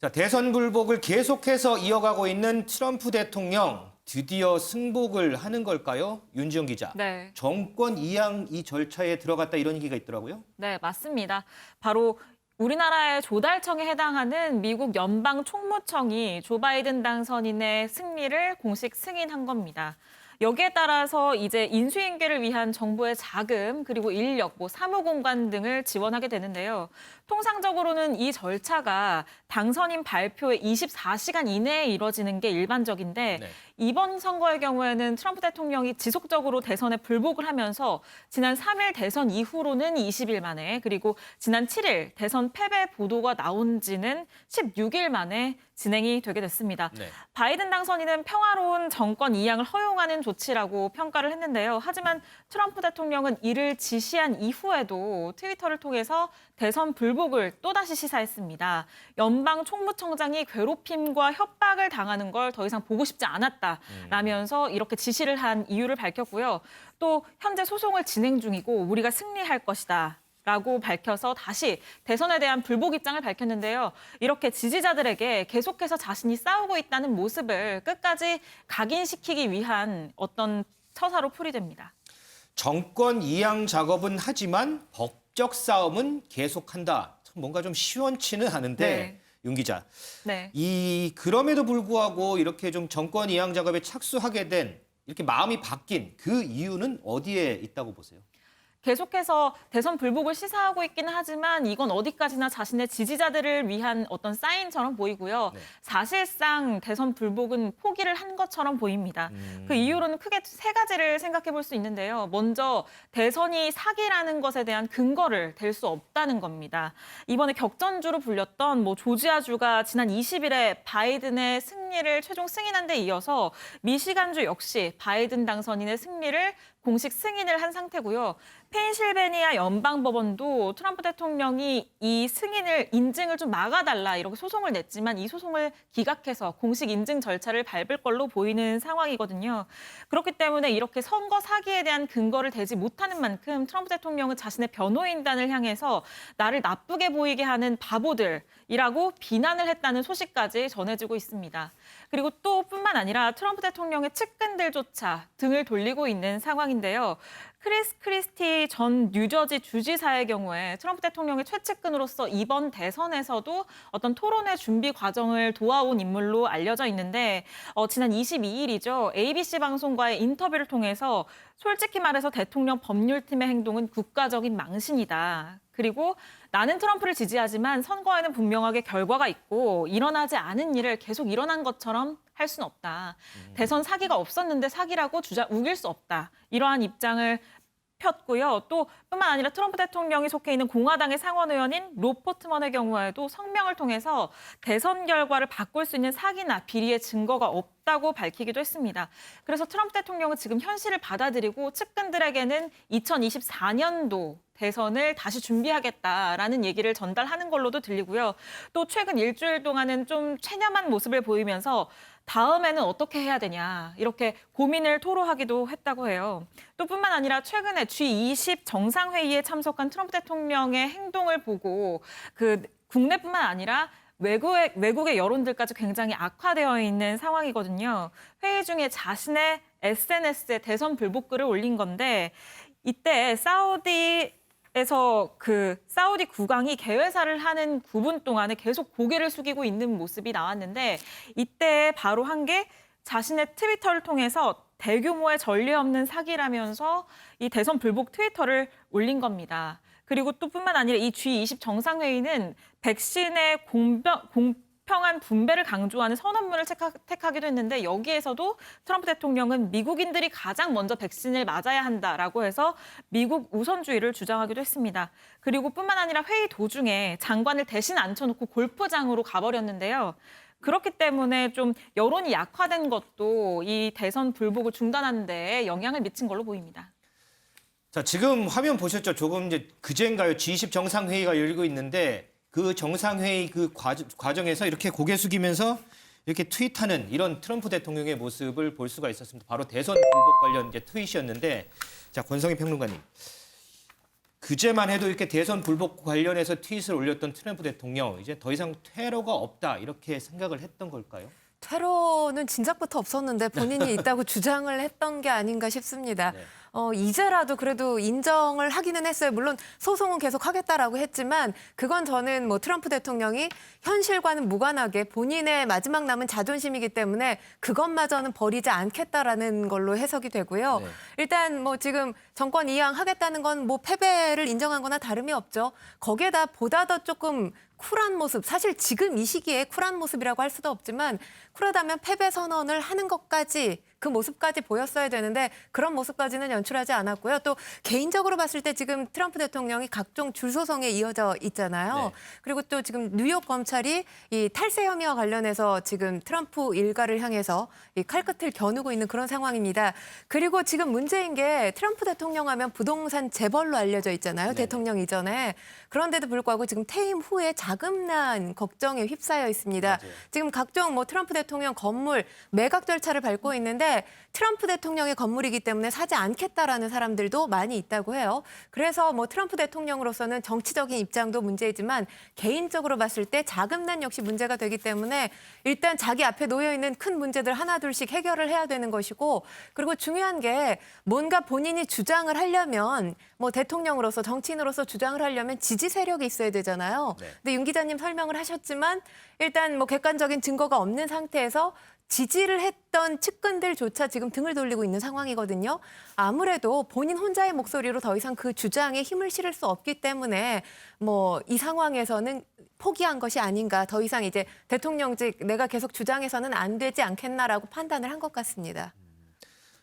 자, 대선 불복을 계속해서 이어가고 있는 트럼프 대통령 드디어 승복을 하는 걸까요? 윤지영 기자. 네. 정권 이양 이 절차에 들어갔다 이런 얘기가 있더라고요. 네, 맞습니다. 바로 우리나라의 조달청에 해당하는 미국 연방 총무청이 조 바이든 당선인의 승리를 공식 승인한 겁니다. 여기에 따라서 이제 인수인계를 위한 정부의 자금 그리고 인력, 사무공간 등을 지원하게 되는데요. 통상적으로는 이 절차가 당선인 발표의 24시간 이내에 이뤄지는 게 일반적인데 네. 이번 선거의 경우에는 트럼프 대통령이 지속적으로 대선에 불복을 하면서 지난 3일 대선 이후로는 20일 만에 그리고 지난 7일 대선 패배 보도가 나온 지는 16일 만에 진행이 되게 됐습니다. 네. 바이든 당선인은 평화로운 정권 이양을 허용하는 조치라고 평가를 했는데요. 하지만 트럼프 대통령은 이를 지시한 이후에도 트위터를 통해서 대선 불복을 또다시 시사했습니다. 연방 총무청장이 괴롭힘과 협박을 당하는 걸 더 이상 보고 싶지 않았다라면서 이렇게 지시를 한 이유를 밝혔고요. 또 현재 소송을 진행 중이고 우리가 승리할 것이다. 라고 밝혀서 다시 대선에 대한 불복 입장을 밝혔는데요. 이렇게 지지자들에게 계속해서 자신이 싸우고 있다는 모습을 끝까지 각인시키기 위한 어떤 처사로 풀이됩니다. 정권 이양 작업은 하지만 법적 싸움은 계속한다. 참 뭔가 좀 시원치는 않은데 네. 윤 기자. 네. 그럼에도 불구하고 이렇게 좀 정권 이양 작업에 착수하게 된 이렇게 마음이 바뀐 그 이유는 어디에 있다고 보세요? 계속해서 대선 불복을 시사하고 있기는 하지만 이건 어디까지나 자신의 지지자들을 위한 어떤 사인처럼 보이고요. 네. 사실상 대선 불복은 포기를 한 것처럼 보입니다. 그 이유로는 크게 세 가지를 생각해 볼 수 있는데요. 먼저 대선이 사기라는 것에 대한 근거를 댈 수 없다는 겁니다. 이번에 격전주로 불렸던 조지아주가 지난 20일에 바이든의 승리를 최종 승인한 데 이어서 미시간주 역시 바이든 당선인의 승리를 공식 승인을 한 상태고요. 펜실베니아 연방법원도 트럼프 대통령이 이 승인을 인증을 좀 막아달라 이렇게 소송을 냈지만 이 소송을 기각해서 공식 인증 절차를 밟을 걸로 보이는 상황이거든요. 그렇기 때문에 이렇게 선거 사기에 대한 근거를 대지 못하는 만큼 트럼프 대통령은 자신의 변호인단을 향해서 나를 나쁘게 보이게 하는 바보들이라고 비난을 했다는 소식까지 전해지고 있습니다. 그리고 또 뿐만 아니라 트럼프 대통령의 측근들조차 등을 돌리고 있는 상황인데요. 크리스 크리스티 전 뉴저지 주지사의 경우에 트럼프 대통령의 최측근으로서 이번 대선에서도 어떤 토론회 준비 과정을 도와온 인물로 알려져 있는데 지난 22일이죠. ABC 방송과의 인터뷰를 통해서 솔직히 말해서 대통령 법률팀의 행동은 국가적인 망신이다. 그리고 나는 트럼프를 지지하지만 선거에는 분명하게 결과가 있고 일어나지 않은 일을 계속 일어난 것처럼 할 수는 없다. 대선 사기가 없었는데 사기라고 우길 수 없다. 이러한 입장을 폈고요. 또 뿐만 아니라 트럼프 대통령이 속해 있는 공화당의 상원 의원인 로 포트먼의 경우에도 성명을 통해서 대선 결과를 바꿀 수 있는 사기나 비리의 증거가 없다고 밝히기도 했습니다. 그래서 트럼프 대통령은 지금 현실을 받아들이고 측근들에게는 2024년도 대선을 다시 준비하겠다라는 얘기를 전달하는 걸로도 들리고요. 또 최근 일주일 동안은 좀 체념한 모습을 보이면서 다음에는 어떻게 해야 되냐 이렇게 고민을 토로하기도 했다고 해요. 또 뿐만 아니라 최근에 G20 정상회의에 참석한 트럼프 대통령의 행동을 보고 국내뿐만 아니라 외국의 여론들까지 굉장히 악화되어 있는 상황이거든요. 회의 중에 자신의 SNS에 대선 불복글을 올린 건데 이때 사우디에서 사우디 국왕이 개회사를 하는 9분 동안에 계속 고개를 숙이고 있는 모습이 나왔는데 이때 바로 한 게 자신의 트위터를 통해서 대규모의 전례 없는 사기라면서 이 대선 불복 트위터를 올린 겁니다. 그리고 또 뿐만 아니라 이 G20 정상회의는 백신의 공평한 분배를 강조하는 선언문을 택하기도 했는데 여기에서도 트럼프 대통령은 미국인들이 가장 먼저 백신을 맞아야 한다라고 해서 미국 우선주의를 주장하기도 했습니다. 그리고 뿐만 아니라 회의 도중에 장관을 대신 앉혀놓고 골프장으로 가버렸는데요. 그렇기 때문에 좀 여론이 약화된 것도 이 대선 불복을 중단하는 데 영향을 미친 걸로 보입니다. 자, 지금 화면 보셨죠? 조금 이제 그제인가요? G20 정상회의가 열리고 있는데 그 정상회의 과정에서 이렇게 고개 숙이면서 이렇게 트윗하는 이런 트럼프 대통령의 모습을 볼 수가 있었습니다. 바로 대선 불복 관련 이제 트윗이었는데, 자, 권성희 평론가님. 그제만 해도 이렇게 대선 불복 관련해서 트윗을 올렸던 트럼프 대통령 이제 더 이상 퇴로가 없다 이렇게 생각을 했던 걸까요? 퇴로는 진작부터 없었는데 본인이 있다고 주장을 했던 게 아닌가 싶습니다. 네. 이제라도 그래도 인정을 하기는 했어요. 물론 소송은 계속 하겠다라고 했지만 그건 저는 뭐 트럼프 대통령이 현실과는 무관하게 본인의 마지막 남은 자존심이기 때문에 그것마저는 버리지 않겠다라는 걸로 해석이 되고요. 네. 일단 뭐 지금 정권 이양하겠다는 건 뭐 패배를 인정한 거나 다름이 없죠. 거기에다 보다 더 조금 쿨한 모습, 사실 지금 이 시기에 쿨한 모습이라고 할 수도 없지만 쿨하다면 패배 선언을 하는 것까지 그 모습까지 보였어야 되는데 그런 모습까지는 연출하지 않았고요. 또 개인적으로 봤을 때 지금 트럼프 대통령이 각종 줄소송에 이어져 있잖아요. 네. 그리고 또 지금 뉴욕 검찰이 이 탈세 혐의와 관련해서 지금 트럼프 일가를 향해서 이 칼끝을 겨누고 있는 그런 상황입니다. 그리고 지금 문제인 게 트럼프 대통령 하면 부동산 재벌로 알려져 있잖아요. 네네. 대통령 이전에. 그런데도 불구하고 지금 퇴임 후에 자금난 걱정에 휩싸여 있습니다. 맞아요. 지금 각종 뭐 트럼프 대통령 건물 매각 절차를 밟고 있는데 트럼프 대통령의 건물이기 때문에 사지 않겠다라는 사람들도 많이 있다고 해요. 그래서 뭐 트럼프 대통령으로서는 정치적인 입장도 문제이지만 개인적으로 봤을 때 자금난 역시 문제가 되기 때문에 일단 자기 앞에 놓여 있는 큰 문제들 하나둘씩 해결을 해야 되는 것이고 그리고 중요한 게 뭔가 본인이 주장을 하려면 뭐 대통령으로서 정치인으로서 주장을 하려면 지지 세력이 있어야 되잖아요. 네. 근데 윤 기자님 설명을 하셨지만 일단 뭐 객관적인 증거가 없는 상태에서 지지를 했던 측근들조차 지금 등을 돌리고 있는 상황이거든요. 아무래도 본인 혼자의 목소리로 더 이상 그 주장에 힘을 실을 수 없기 때문에 뭐 이 상황에서는 포기한 것이 아닌가. 더 이상 이제 대통령직 내가 계속 주장해서는 안 되지 않겠나라고 판단을 한 것 같습니다.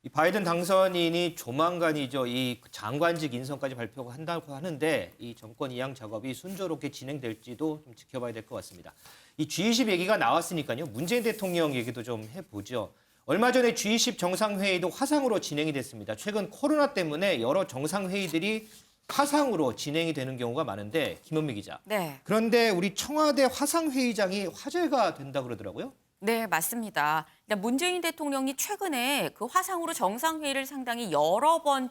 이 바이든 당선인이 조만간이죠. 이 장관직 인선까지 발표한다고 하는데 이 정권 이양 작업이 순조롭게 진행될지도 좀 지켜봐야 될 것 같습니다. 이 G20 얘기가 나왔으니까요. 문재인 대통령 얘기도 좀 해보죠. 얼마 전에 G20 정상회의도 화상으로 진행이 됐습니다. 최근 코로나 때문에 여러 정상회의들이 화상으로 진행이 되는 경우가 많은데 김현미 기자. 네. 그런데 우리 청와대 화상회의장이 화제가 된다 그러더라고요. 네, 맞습니다. 문재인 대통령이 최근에 그 화상으로 정상회의를 상당히 여러 번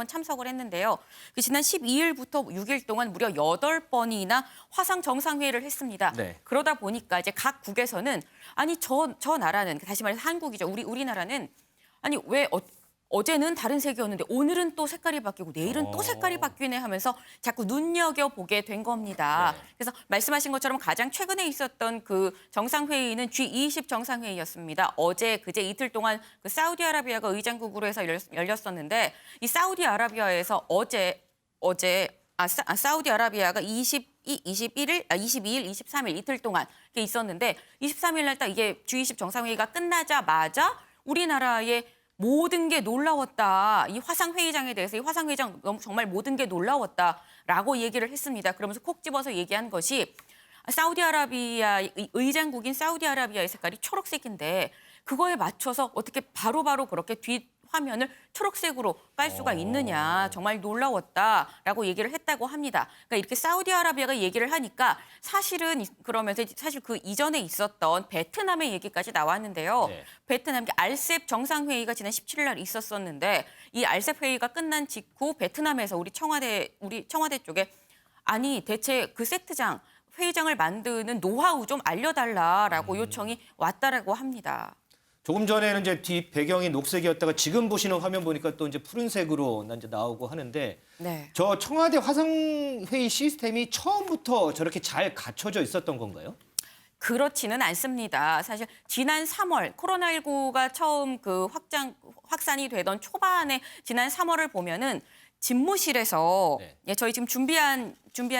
참석을 했는데요. 그 지난 12일부터 6일 동안 무려 8번이나 화상 정상회의를 했습니다. 네. 그러다 보니까 이제 각 국에서는 아니 저 나라는 다시 말해서 한국이죠. 우리나라는 아니 왜 어제는 다른 색이었는데 오늘은 또 색깔이 바뀌고 내일은 또 색깔이 바뀌네 하면서 자꾸 눈여겨보게 된 겁니다. 네. 그래서 말씀하신 것처럼 가장 최근에 있었던 그 정상회의는 G20 정상회의였습니다. 어제 그제 이틀 동안 그 사우디아라비아가 의장국으로 해서 열렸었는데 이 사우디아라비아에서 사우디아라비아가 22일, 23일 이틀 동안 이렇게 있었는데 23일 날 딱 이게 G20 정상회의가 끝나자마자 우리나라의 모든 게 놀라웠다. 이 화상회의장에 대해서 이 화상회의장 정말 모든 게 놀라웠다라고 얘기를 했습니다. 그러면서 콕 집어서 얘기한 것이 사우디아라비아 의장국인 사우디아라비아의 색깔이 초록색인데 그거에 맞춰서 어떻게 바로바로 그렇게 뒷 화면을 초록색으로 깔 수가 있느냐. 정말 놀라웠다라고 얘기를 했다고 합니다. 그러니까 이렇게 사우디아라비아가 얘기를 하니까 사실은 그러면서 사실 그 이전에 있었던 베트남의 얘기까지 나왔는데요. 네. 베트남 알셉 정상회의가 지난 17일 날 있었었는데 이 알셉 회의가 끝난 직후 베트남에서 우리 청와대 쪽에 아니 대체 그 세트장 회의장을 만드는 노하우 좀 알려달라라고 요청이 왔다라고 합니다. 조금 전에는 이제 뒷 배경이 녹색이었다가 지금 보시는 화면 보니까 또 이제 푸른색으로 이제 나오고 하는데 네. 저 청와대 화상회의 시스템이 처음부터 저렇게 잘 갖춰져 있었던 건가요? 그렇지는 않습니다. 사실 지난 3월 코로나19가 처음 그 확산이 되던 초반에 지난 3월을 보면은 집무실에서 네. 저희 지금 준비한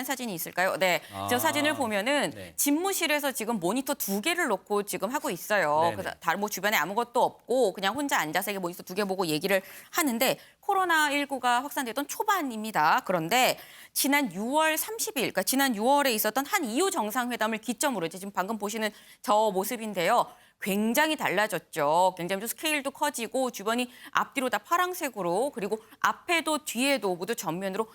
사진이 있을까요? 네, 저 사진을 보면은 네. 집무실에서 지금 모니터 2개를 놓고 지금 하고 있어요. 네네. 그래서 다른 뭐 주변에 아무것도 없고 그냥 혼자 앉아서 모니터 2개 보고 얘기를 하는데 코로나19가 확산되던 초반입니다. 그런데 지난 6월 30일, 그러니까 지난 6월에 있었던 한 EU 정상회담을 기점으로 이제 지금 방금 보시는 저 모습인데요. 굉장히 달라졌죠. 굉장히 좀 스케일도 커지고 주변이 앞뒤로 다 파란색으로 그리고 앞에도 뒤에도 모두 전면으로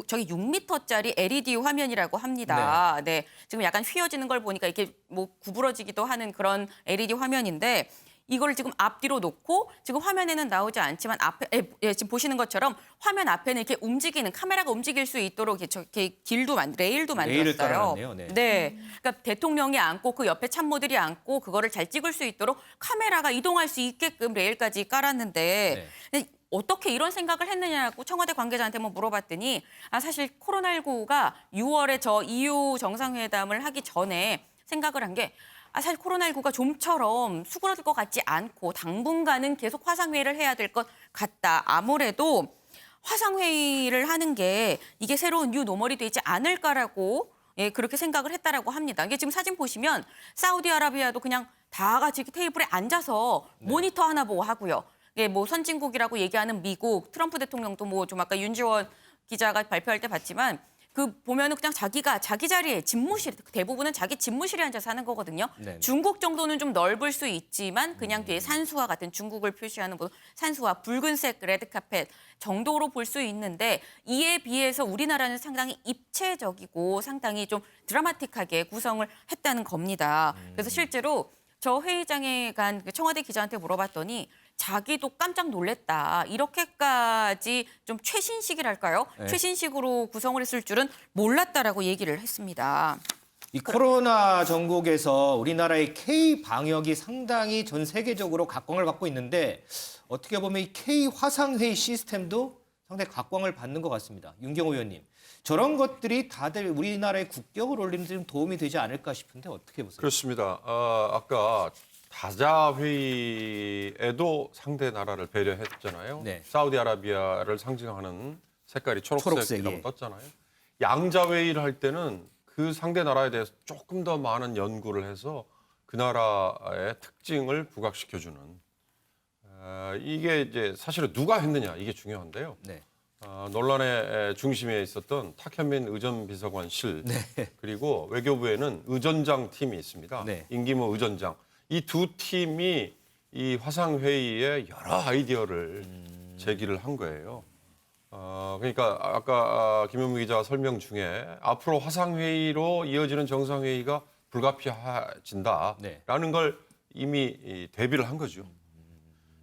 저기 6m짜리 LED 화면이라고 합니다. 네. 지금 약간 휘어지는 걸 보니까 이렇게 뭐 구부러지기도 하는 그런 LED 화면인데 이걸 지금 앞뒤로 놓고 지금 화면에는 나오지 않지만 앞에 지금 보시는 것처럼 화면 앞에는 이렇게 움직이는 카메라가 움직일 수 있도록 이렇게 레일도 레일을 만들었어요. 깔아놨네요. 네. 네. 그러니까 대통령이 앉고 그 옆에 참모들이 앉고 그거를 잘 찍을 수 있도록 카메라가 이동할 수 있게끔 레일까지 깔았는데 근데 어떻게 이런 생각을 했느냐고 청와대 관계자한테 한번 물어봤더니 사실 코로나19가 6월에 저 EU 정상회담을 하기 전에 생각을 한 게 사실 코로나19가 좀처럼 수그러들 것 같지 않고 당분간은 계속 화상회의를 해야 될 것 같다. 아무래도 화상회의를 하는 게 이게 새로운 뉴 노멀이 되지 않을까라고 그렇게 생각을 했다라고 합니다. 이게 지금 사진 보시면 사우디아라비아도 그냥 다 같이 이렇게 테이블에 앉아서 모니터 하나 보고 하고요. 뭐 선진국이라고 얘기하는 미국, 트럼프 대통령도 뭐 좀 아까 윤지원 기자가 발표할 때 봤지만 그 보면은 그냥 자기가 자기 자리에 집무실 대부분은 자기 집무실에 앉아서 하는 거거든요. 네네. 중국 정도는 좀 넓을 수 있지만 그냥 뒤에 산수화 같은 중국을 표시하는 뭐 산수화 붉은색 레드카펫 정도로 볼 수 있는데 이에 비해서 우리나라는 상당히 입체적이고 상당히 좀 드라마틱하게 구성을 했다는 겁니다. 그래서 실제로 저 회의장에 간 청와대 기자한테 물어봤더니 자기도 깜짝 놀랬다. 이렇게까지 좀 최신식이랄까요? 네. 최신식으로 구성을 했을 줄은 몰랐다라고 얘기를 했습니다. 이 코로나 전국에서 우리나라의 K 방역이 상당히 전 세계적으로 각광을 받고 있는데 어떻게 보면 이 K 화상회의 시스템도 상당히 각광을 받는 것 같습니다. 윤경호 의원님, 저런 것들이 다들 우리나라의 국격을 올리는 데 좀 도움이 되지 않을까 싶은데 어떻게 보세요? 그렇습니다. 아까 다자 회의에도 상대 나라를 배려했잖아요. 네. 사우디아라비아를 상징하는 색깔이 초록색이라고 초록색이에요. 떴잖아요. 양자 회의를 할 때는 그 상대 나라에 대해서 조금 더 많은 연구를 해서 그 나라의 특징을 부각시켜주는 이게 이제 사실은 누가 했느냐 이게 중요한데요. 네. 논란의 중심에 있었던 탁현민 의전비서관실 그리고 외교부에는 의전장 팀이 있습니다. 네. 임기모 의전장. 이 두 팀이 이 화상회의에 여러 아이디어를 제기를 한 거예요. 그러니까 아까 김현무 기자 설명 중에 앞으로 화상회의로 이어지는 정상회의가 불가피해진다라는 네. 걸 이미 대비를 한 거죠.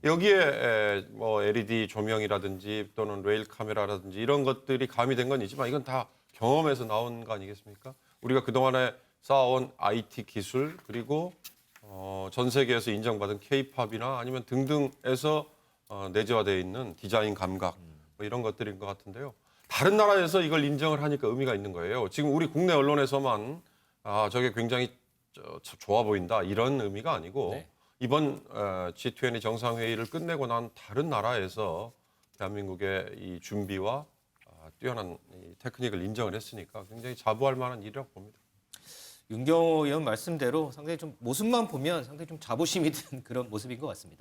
여기에 뭐 LED 조명이라든지 또는 레일 카메라라든지 이런 것들이 가미된 건 있지만 이건 다 경험에서 나온 거 아니겠습니까? 우리가 그동안에 쌓아온 IT 기술 그리고 전 세계에서 인정받은 K-팝이나 아니면 등등에서 내재화되어 있는 디자인 감각 뭐 이런 것들인 것 같은데요. 다른 나라에서 이걸 인정을 하니까 의미가 있는 거예요. 지금 우리 국내 언론에서만 저게 굉장히 좋아 보인다 이런 의미가 아니고 네. 이번 G20 정상회의를 끝내고 난 다른 나라에서 대한민국의 이 준비와 뛰어난 이 테크닉을 인정을 했으니까 굉장히 자부할 만한 일이라고 봅니다. 윤경호 의원 말씀대로 상당히 좀 모습만 보면 상당히 좀 자부심이 든 그런 모습인 것 같습니다.